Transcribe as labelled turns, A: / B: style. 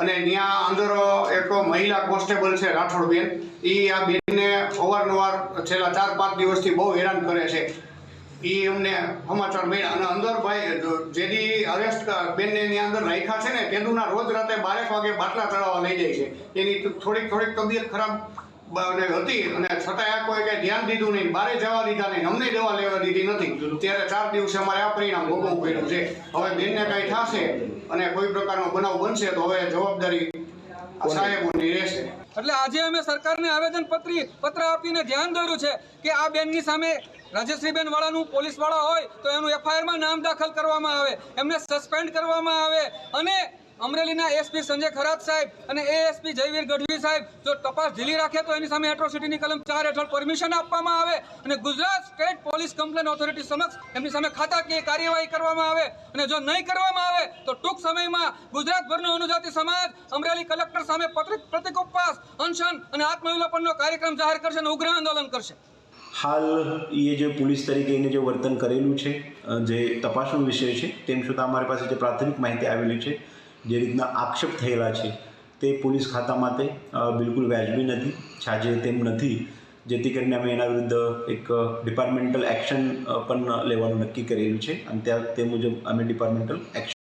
A: અને ત્યાં અંદર એક મહિલા કોન્સ્ટેબલ છે રાઠોડબેન, એ આ બેનને અવારનવાર છેલ્લા 4-5 દિવસથી બહુ હેરાન કરે છે. એ અમને સમાચાર મળ્યા અને અંદર ભાઈ જેની અરેસ્ટ બેનને એની અંદર રાખ્યા છે ને તેના રોજ રાતે 12 વાગે બાટલા ચડાવવા લઈ જાય છે. એની થોડીક તબિયત ખરાબ હતી અને છતાંય આ કોઈ કઈ ધ્યાન દીધું નહીં, બારે જવા દીધા નહીં, અમને દવા લેવા દીધી નથી. ત્યારે 4 દિવસે અમારે આ પરિણામ ભોગવવું પડ્યું છે. હવે બેનને કઈ થશે અને કોઈ પ્રકારનો બનાવ બનશે તો હવે જવાબદારી સાહેબોની રહેશે.
B: એટલે આજે અમે સરકારને પત્ર આપીને ધ્યાન દોર્યું છે કે આ બેનની સામે રાજેશ્રીબેન વાળાનું પોલીસ વાળા હોય તો એનું એફઆઈઆરમાં નામ દાખલ કરવામાં આવે, એમને સસ્પેન્ડ કરવામાં આવે અને અમરેલીના એસપી સંજય ખરાત સાહેબ અને એએસપી જયવીર ગઢવી સાહેબ જો તપાસ ઢીલી રાખે તો એની સામે એટ્રોસિટીની કલમ 4 હેઠળ પરમિશન આપવામાં આવે અને Gujarat state police complaint authority સમક્ષ એમની સામે ખાતાકીય કાર્યવાહી કરવામાં આવે અને જો નહીં કરવામાં આવે તો ટૂંક સમયમાં ગુજરાતભરનો અનુજાતિ સમાજ અમરેલી કલેક્ટર સામે પ્રતિક ઉપવાસ, અનશન અને આત્મવિલોપનનો કાર્યક્રમ જાહેર કરશે અને ઉગ્ર આંદોલન કરશે.
C: હાલ એ જે પોલીસ તરીકે એને જે વર્તન કરેલું છે, જે તપાસનો વિષય છે, તેમ છતાં અમારી પાસે જે પ્રાથમિક માહિતી આવેલી છે, જે રીતના આક્ષેપ થયેલા છે તે પોલીસ ખાતા માટે બિલકુલ વાજબી નથી, છાજે તેમ નથી, જેથી કરીને અમે એના વિરુદ્ધ એક ડિપાર્ટમેન્ટલ એક્શન પણ લેવાનું નક્કી કરેલું છે અને તે મુજબ અમે ડિપાર્ટમેન્ટલ એક્શન